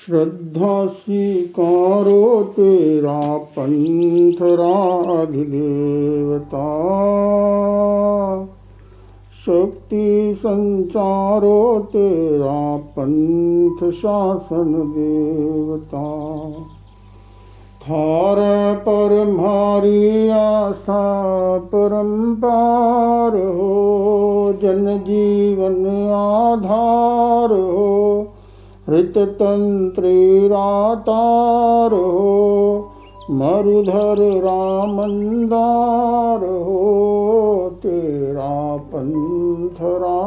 श्रद्धा स्वीकारो तेरा पंथ राधिदेवता, शक्ति संचारो तेरा पंथ शासन देवता। थार पर मारी आस्था परम्पार हो, जन जीवन आधार हो, हृत तंत्रीरातार हो, मरुधर रामंदार हो, तेरा पंथरा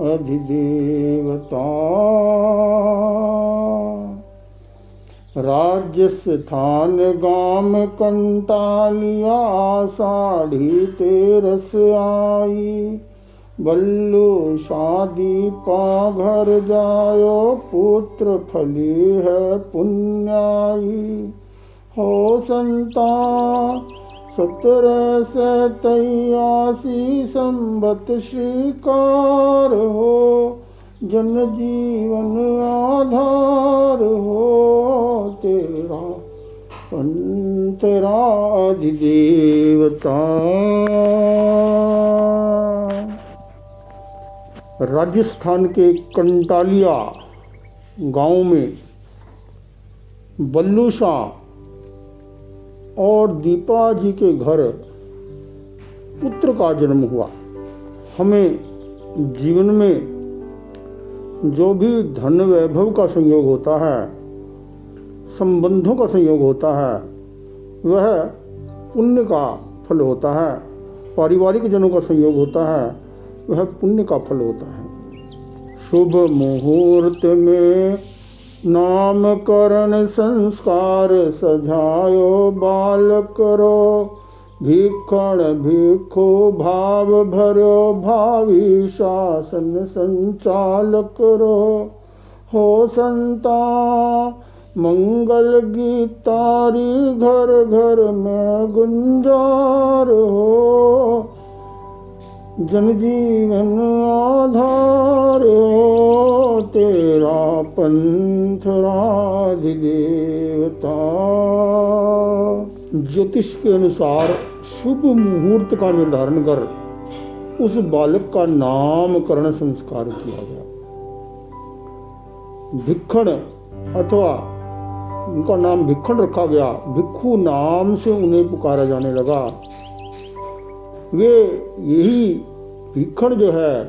अधिदेवता। राज्य स्थान गाम कंटालिया, साढ़ी तेरस आई, बल्लू शादी पाघर जायो, पुत्र फली है पुण्याई। हो संता 1783 संबत श्रीकार हो, जन जीवन आधार हो, तेरा पंथरा अधिदेवता। राजस्थान के कंटालिया गांव में बल्लू शाह और दीपा जी के घर पुत्र का जन्म हुआ। हमें जीवन में जो भी धन वैभव का संयोग होता है, संबंधों का संयोग होता है, वह पुण्य का फल होता है। पारिवारिक जनों का संयोग होता है, वह पुण्य का फल होता है। शुभ मुहूर्त में नामकरण संस्कार सजायो, बालक रो भिक्षण भिक्षु भाव भरो, भावी शासन संचालक रो। हो संता मंगल गीतारी, घर घर में गुंजार हो, जनजीवन आधार हो, तेरा पंथ राधिदेवता। ज्योतिष के अनुसार शुभ मुहूर्त का निर्धारण कर उस बालक का नामकरण संस्कार किया गया। भिक्षण अथवा उनका नाम भिक्षण रखा गया। भिक्षु नाम से उन्हें पुकारा जाने लगा। वे यही भिक्षण जो है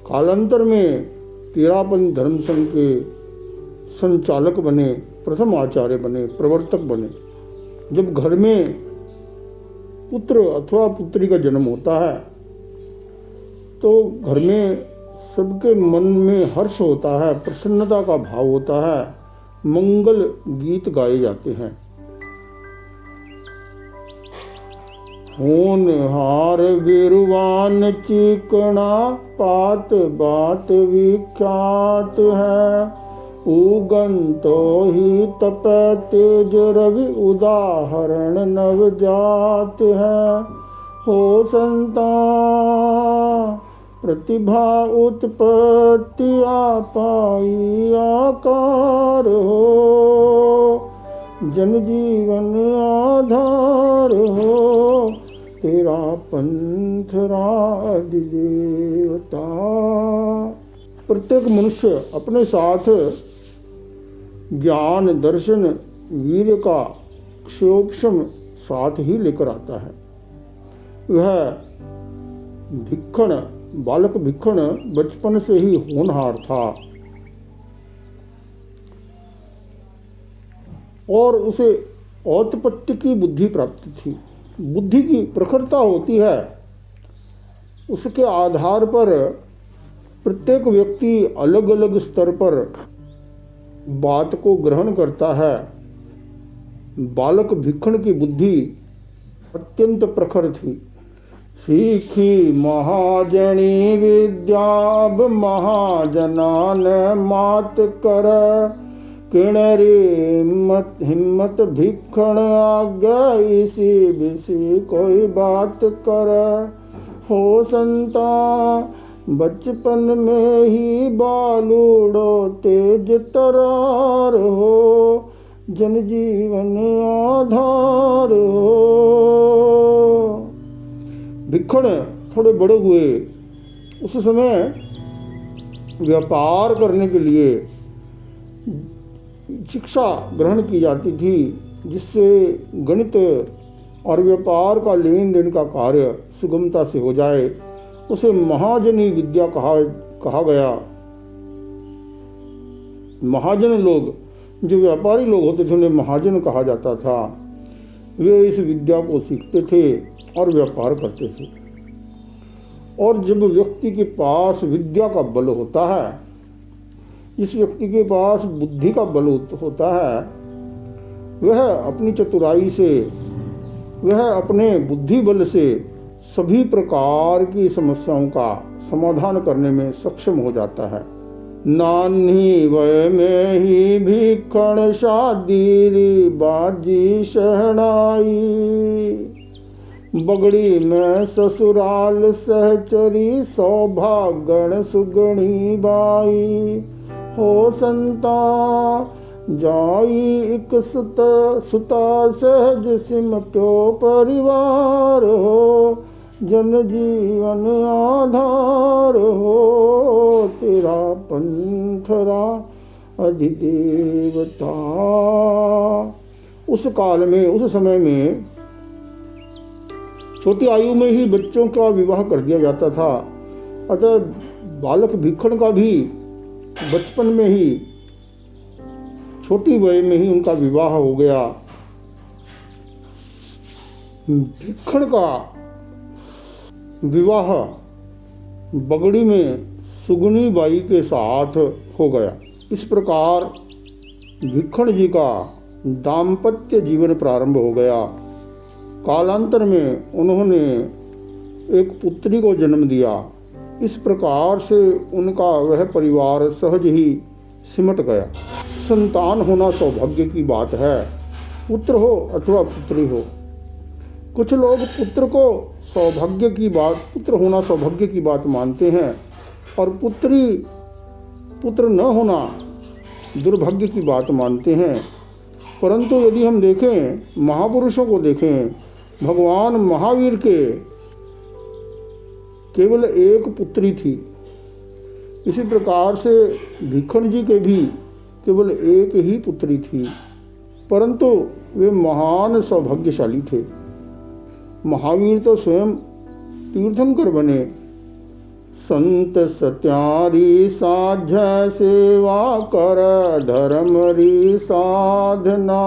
कालांतर में तेरापन धर्म संघ के संचालक बने, प्रथम आचार्य बने, प्रवर्तक बने। जब घर में पुत्र अथवा पुत्री का जन्म होता है तो घर में सबके मन में हर्ष होता है, प्रसन्नता का भाव होता है, मंगल गीत गाए जाते हैं। होनहार वीरवान चिकना, पात बात विख्यात है, उगन तो ही तप तेज रवि, उदाहरण नवजात है। हो संता प्रतिभा उत्पत्ति पाई आकार हो, जन जीवन आधार हो, तेरा पंथ राधिदेवता। प्रत्येक मनुष्य अपने साथ ज्ञान दर्शन वीर्य का क्षोभम साथ ही लेकर आता है। वह भिक्षण बालक भिक्षण बचपन से ही होनहार था और उसे औत्पत्ति की बुद्धि प्राप्त थी। बुद्धि की प्रखरता होती है, उसके आधार पर प्रत्येक व्यक्ति अलग अलग स्तर पर बात को ग्रहण करता है। बालक भिक्षण की बुद्धि अत्यंत प्रखर थी। सीखी महाजनी विद्या, महाजनान मात कर, किणरी हिम्मत भिक्षण आज्ञा, इसी बिसी कोई बात कर। हो संता बचपन में ही बालूड़ो तेज तरार हो, जन जीवन आधार हो। भिक्खण थोड़े बड़े हुए, उस समय व्यापार करने के लिए शिक्षा ग्रहण की जाती थी, जिससे गणित और व्यापार का लेन देन का कार्य सुगमता से हो जाए। उसे महाजनी विद्या कहा गया। महाजन लोग, जो व्यापारी लोग होते थे, उन्हें महाजन कहा जाता था। वे इस विद्या को सीखते थे और व्यापार करते थे। और जब व्यक्ति के पास विद्या का बल होता है, जिस व्यक्ति के पास बुद्धि का बल होता है, वह अपनी चतुराई से, वह अपने बुद्धि बल से सभी प्रकार की समस्याओं का समाधान करने में सक्षम हो जाता है। नान्ही वय में ही भिक्खण शादी बाजी शहनाई, बगड़ी में ससुराल सहचरी सौभागण सुगणी बाई। हो संता जाई एक सुता सहज सिमटो परिवार हो, जन जीवन आधार हो, तेरा पंथरा अधिदेवता। उस काल में, उस समय में छोटी आयु में ही बच्चों का विवाह कर दिया जाता था। अतः बालक भिक्खण का भी बचपन में ही, छोटी वय में ही उनका विवाह हो गया। भिक्खण का विवाह बगड़ी में सुगनी बाई के साथ हो गया। इस प्रकार भिक्खण जी का दाम्पत्य जीवन प्रारंभ हो गया। कालांतर में उन्होंने एक पुत्री को जन्म दिया। इस प्रकार से उनका वह परिवार सहज ही सिमट गया। संतान होना सौभाग्य की बात है, पुत्र हो अथवा पुत्री हो। कुछ लोग पुत्र को सौभाग्य की बात, पुत्र होना सौभाग्य की बात मानते हैं, और पुत्र न होना दुर्भाग्य की बात मानते हैं। परंतु यदि हम देखें, महापुरुषों को देखें, भगवान महावीर के केवल एक पुत्री थी। इसी प्रकार से भिक्खण जी के भी केवल एक ही पुत्री थी, परंतु वे महान सौभाग्यशाली थे। महावीर तो स्वयं तीर्थंकर बने। संत सत्यारी साझ सेवा कर धर्म री साधना,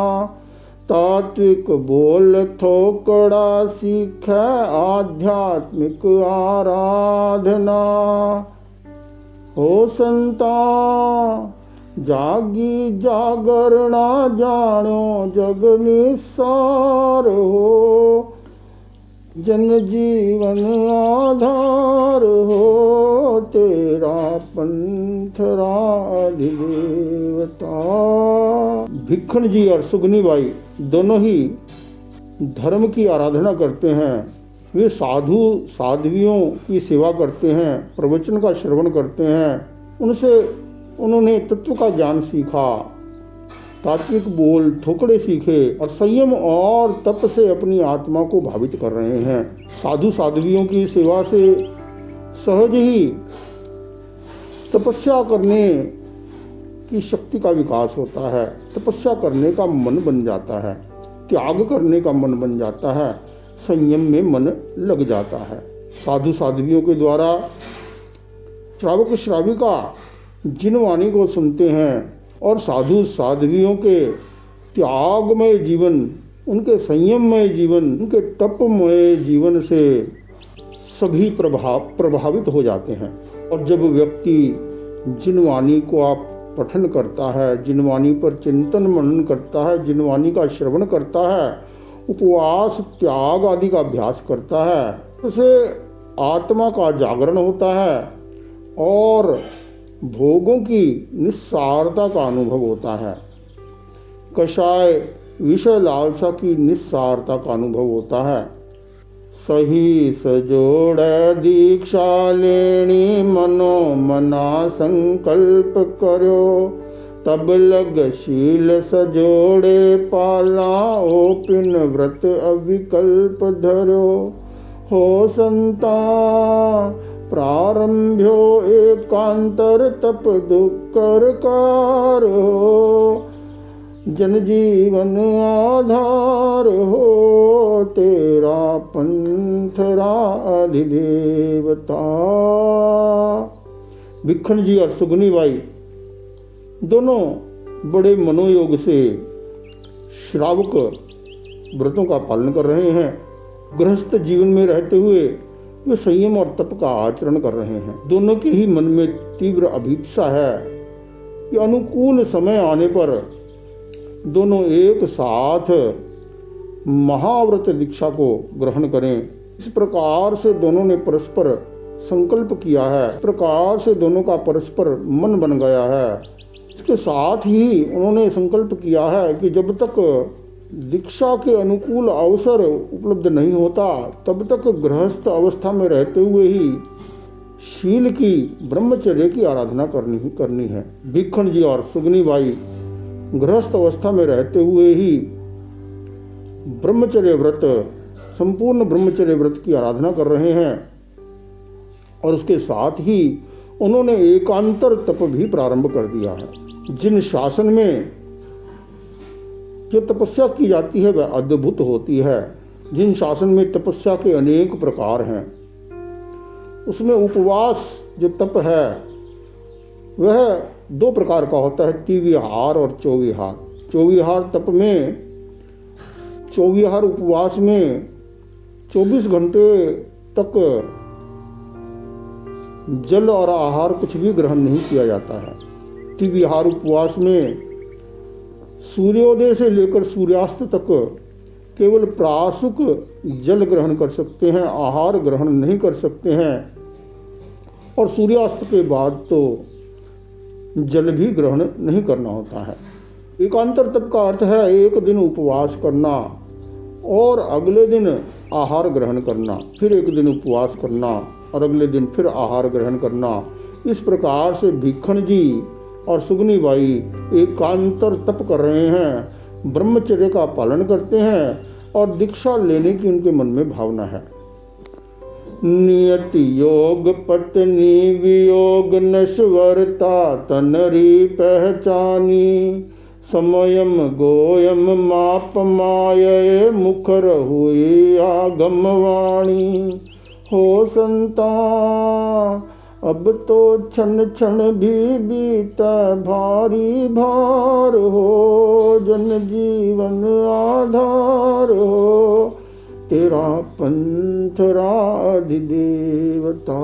तात्विक बोल थोकड़ा सीख आध्यात्मिक आराधना। हो संता जागी जागरणा जानो जग निसार हो, जन जीवन आधार हो, तेरा पंथरा अधिदेवता। भिक्खण जी और सुगनी बाई दोनों ही धर्म की आराधना करते हैं। वे साधु साध्वियों की सेवा करते हैं, प्रवचन का श्रवण करते हैं। उनसे उन्होंने तत्व का ज्ञान सीखा, तात्विक बोल थोकड़े सीखे और संयम और तप से अपनी आत्मा को भावित कर रहे हैं। साधु साध्वियों की सेवा से सहज ही तपस्या करने की शक्ति का विकास होता है। तपस्या करने का मन बन जाता है, त्याग करने का मन बन जाता है, संयम में मन लग जाता है। साधु साध्वियों के द्वारा श्रावक श्राविका जिनवाणी को सुनते हैं और साधु साध्वियों के त्यागमय जीवन, उनके संयममय जीवन, उनके तपमय जीवन से सभी प्रभावित हो जाते हैं। और जब व्यक्ति जिनवाणी को आप पठन करता है, जिनवाणी पर चिंतन मनन करता है, जिनवाणी का श्रवण करता है, उपवास त्याग आदि का अभ्यास करता है, उससे आत्मा का जागरण होता है और भोगों की निस्सारता का अनुभव होता है। कषाय विषय लालसा की निस्सारता का अनुभव होता है। सही सजोड़ दीक्षा लेनी मनो मना संकल्प करो तब लग शील सजोड़े पालाओ पिन व्रत अविकल्प धरो हो संता प्रारंभ्यो एकांतर तप दुक्कर कार हो जन जीवन आधार हो तेरा पंथरा अधिदेवता। भिक्खन जी और सुगनी बाई दोनों बड़े मनोयोग से श्रावक व्रतों का पालन कर रहे हैं। गृहस्थ जीवन में रहते हुए वे संयम और तप का आचरण कर रहे हैं। दोनों के ही मन में तीव्र अभिप्सा है कि अनुकूल समय आने पर दोनों एक साथ महाव्रत दीक्षा को ग्रहण करें। इस प्रकार से दोनों ने परस्पर संकल्प किया है। इस प्रकार से दोनों का परस्पर मन बन गया है। इसके साथ ही उन्होंने संकल्प किया है कि जब तक दीक्षा के अनुकूल अवसर उपलब्ध नहीं होता तब तक गृहस्थ अवस्था में रहते हुए ही शील की ब्रह्मचर्य की आराधना करनी है। भिक्खन जी और सुगनी बाई गृहस्थ अवस्था में रहते हुए ही ब्रह्मचर्य व्रत, संपूर्ण ब्रह्मचर्य व्रत की आराधना कर रहे हैं और उसके साथ ही उन्होंने एकांतर तप भी प्रारंभ कर दिया है। जिन शासन में जो तपस्या की जाती है वह अद्भुत होती है। जिन शासन में तपस्या के अनेक प्रकार हैं उसमें उपवास जो तप है वह 2 प्रकार का होता है, तिविहार और चौविहार। चौविहार तप में, चौविहार उपवास में 24 घंटे तक जल और आहार कुछ भी ग्रहण नहीं किया जाता है। तिविहार उपवास में सूर्योदय से लेकर सूर्यास्त तक केवल प्रासुक जल ग्रहण कर सकते हैं, आहार ग्रहण नहीं कर सकते हैं और सूर्यास्त के बाद तो जल भी ग्रहण नहीं करना होता है। एकांतर तप का अर्थ है एक दिन उपवास करना और अगले दिन आहार ग्रहण करना, फिर एक दिन उपवास करना और अगले दिन फिर आहार ग्रहण करना। इस प्रकार से भिक्खन जी और सुगनी बाई एकांतर तप कर रहे हैं, ब्रह्मचर्य का पालन करते हैं और दीक्षा लेने की उनके मन में भावना है। नियति योग पत्नी वियोग नश्वरता तनरी पहचानी समयम गोयम माप माये मुखर हुई आगम वाणी हो संता अब तो क्षण क्षण भी बीता भारी भार हो जन जीवन आधार हो तेरा पंथरा अधिदेवता।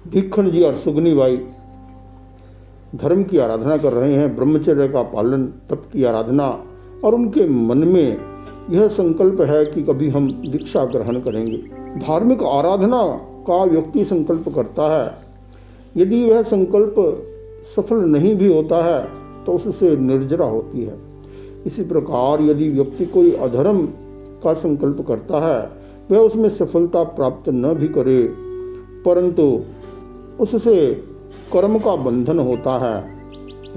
भिक्खन जी और सुगनी बाई धर्म की आराधना कर रहे हैं, ब्रह्मचर्य का पालन, तप की आराधना, और उनके मन में यह संकल्प है कि कभी हम दीक्षा ग्रहण करेंगे। धार्मिक आराधना का व्यक्ति संकल्प करता है, यदि वह संकल्प सफल नहीं भी होता है तो उससे निर्जरा होती है। इसी प्रकार यदि व्यक्ति कोई अधर्म का संकल्प करता है वह उसमें सफलता प्राप्त न भी करे परंतु उससे कर्म का बंधन होता है,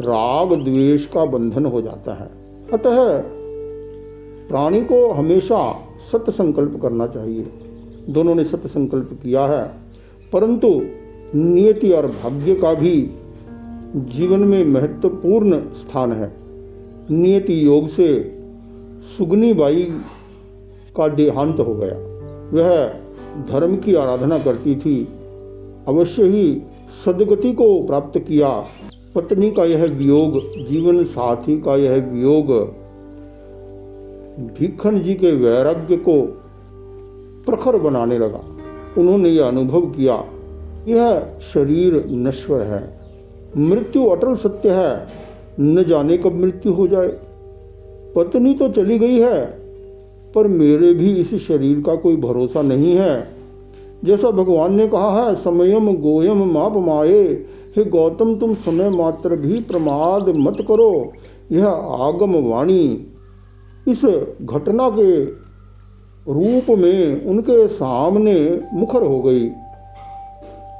राग द्वेष का बंधन हो जाता है। अतः प्राणी को हमेशा सत्य संकल्प करना चाहिए। दोनों ने सत्य संकल्प किया है, परंतु नियति और भाग्य का भी जीवन में महत्वपूर्ण स्थान है। नियति योग से सुगनी बाई का देहांत हो गया। वह धर्म की आराधना करती थी, अवश्य ही सद्गति को प्राप्त किया। पत्नी का यह वियोग, जीवन साथी का यह वियोग भिक्खन जी के वैराग्य को प्रखर बनाने लगा। उन्होंने यह अनुभव किया, यह शरीर नश्वर है, मृत्यु अटल सत्य है, न जाने कब मृत्यु हो जाए। पत्नी तो चली गई है पर मेरे भी इस शरीर का कोई भरोसा नहीं है। जैसा भगवान ने कहा है, समयम गोयम माप माये, हे गौतम तुम समय मात्र भी प्रमाद मत करो। यह आगम वाणी इस घटना के रूप में उनके सामने मुखर हो गई।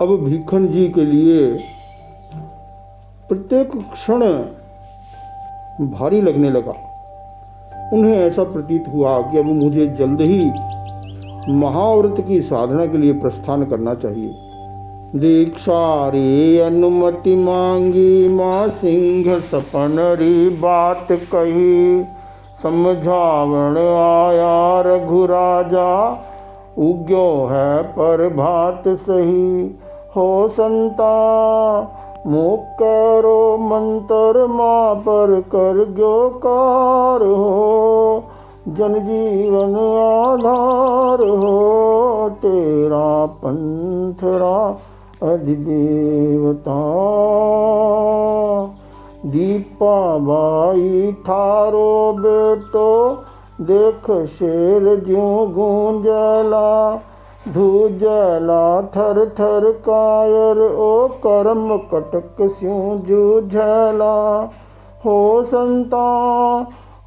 अब भीखन जी के लिए प्रत्येक क्षण भारी लगने लगा। उन्हें ऐसा प्रतीत हुआ कि अब मुझे जल्द ही महाव्रत की साधना के लिए प्रस्थान करना चाहिए। दीक्षा रे अनुमति मांगी, माँ सिंह सपन री बात कही। समझावण आया रघुराजा, उग्यो है पर भात सही। हो संता मुख करो मंत्र, माँ पर कर गयो कार हो। जन जीवन आधार हो, तेरा पंथरा अधिदेवता। दीपा बाई थारो बेटो, देख शेर ज्यों गूंजला। धूजला थर थर कायर, ओ कर्म कटक स्यों जूझला। हो संता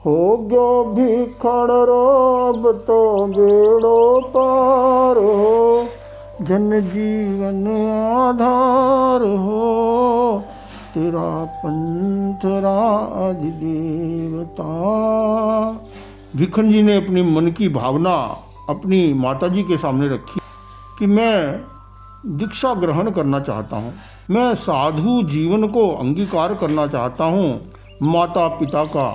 हो गयो भीखण रोब, तो बेड़ो पार हो। जन जीवन आधार हो, तेरा पंथरा अधिदेवता। भीखन जी ने अपनी मन की भावना अपनी माताजी के सामने रखी कि मैं दीक्षा ग्रहण करना चाहता हूँ, मैं साधु जीवन को अंगीकार करना चाहता हूँ। माता पिता का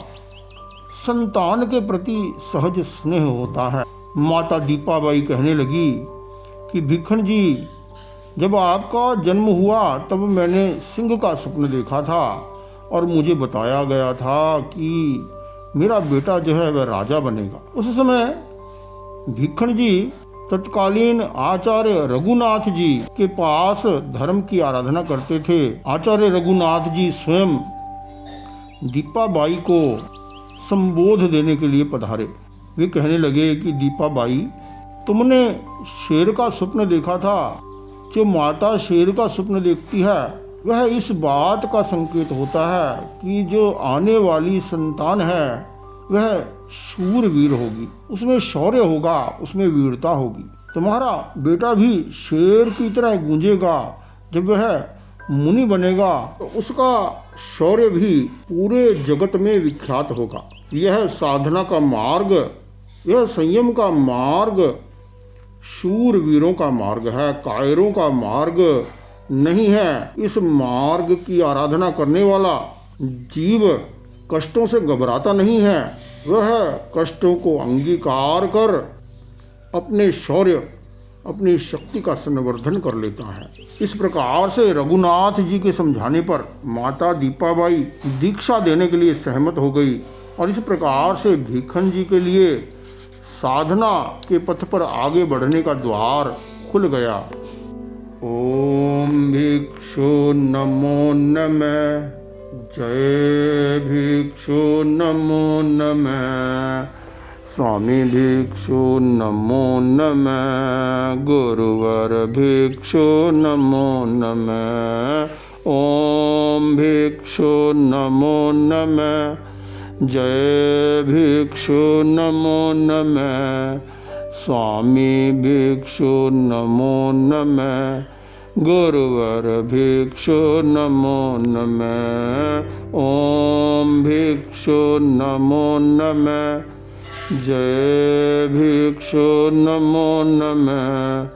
संतान के प्रति सहज स्नेह होता है। माता दीपाबाई कहने लगी कि भीखन जी, जब आपका जन्म हुआ तब मैंने सिंह का स्वप्न देखा था और मुझे बताया गया था कि मेरा बेटा जो है वह राजा बनेगा। उस समय भीखन जी तत्कालीन आचार्य रघुनाथ जी के पास धर्म की आराधना करते थे। आचार्य रघुनाथ जी स्वयं दीपाबाई को संबोध देने के लिए पधारे। वे कहने लगे कि दीपाबाई, तुमने शेर का स्वप्न देखा था। जो माता शेर का स्वप्न देखती है वह इस बात का संकेत होता है कि जो आने वाली संतान है वह शूरवीर होगी, उसमें शौर्य होगा, उसमें वीरता होगी। तुम्हारा बेटा भी शेर की तरह गूंजेगा। जब वह मुनि बनेगा तो उसका शौर्य भी पूरे जगत में विख्यात होगा। यह साधना का मार्ग, यह संयम का मार्ग शूरवीरों का मार्ग है, कायरों का मार्ग नहीं है। इस मार्ग की आराधना करने वाला जीव कष्टों से घबराता नहीं है, वह कष्टों को अंगीकार कर अपने शौर्य, अपनी शक्ति का संवर्धन कर लेता है। इस प्रकार से रघुनाथ जी के समझाने पर माता दीपाबाई दीक्षा देने के लिए सहमत हो गई और इस प्रकार से भीखन जी के लिए साधना के पथ पर आगे बढ़ने का द्वार खुल गया। ओम भिक्षु नमो नमः, जय भिक्षु नमो नमः, स्वामी भिक्षु नमो नमः, गुरुवर भिक्षु नमो नमः। ओम भिक्षु नमो नमः, जय भिक्षु नमो नमः, स्वामी भिक्षु नमो नमः, गुरुवर भिक्षु नमो नमः। ओम भिक्षु नमो नमः, जय भिक्षु नमो नमः,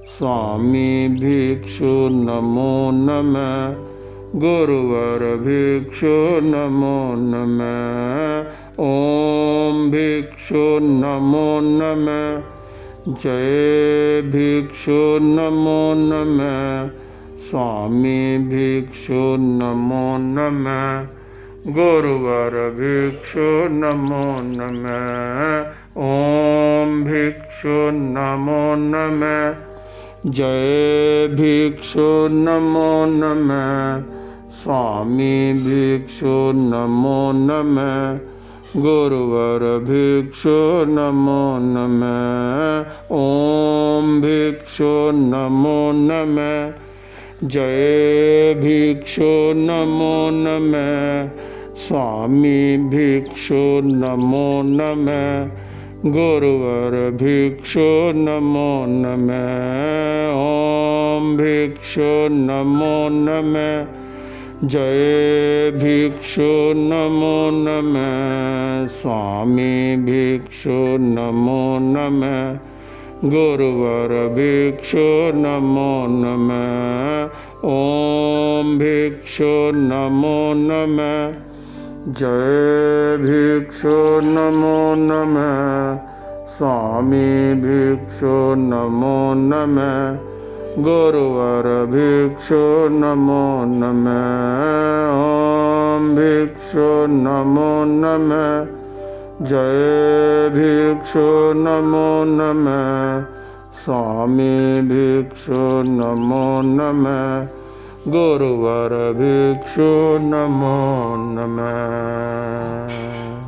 स्वामी भिक्षु नमो नमः, गुरुवर भिक्षु नमो नमः। ओम भिक्षु नमो नमः, जय भिक्षु नमो नमः, स्वामी भिक्षु नमो नमः, गुरुवर भिक्षु नमो नमः। ओम भिक्षु नमो नमः, जय भिक्षु नमो नमः, स्वामी भिक्षु नमो नमः, गुरुवर भिक्षु नमो नमः। ओम भिक्षु नमो नमः, जय भिक्षु नमो नमः, स्वामी भिक्षु नमो नमः, गुरुवर भिक्षु नमो नमः। ओम भिक्षु नमो नमः। जय भिक्षु नमो नमः। स्वामी भिक्षु नमो नमः। गुरुवर भिक्षु नमो नमः। ओम भिक्षु नमो नमः। जय भिक्षु नमो नमः। स्वामी भिक्षु नमो नमः। गुरुवर भिक्षु नमो नमः। ओम भिक्षु नमो नमः। जय भिक्षु नमो नमः। स्वामी भिक्षु नमो नमः। गुरुवर भिक्षु नमो नमः।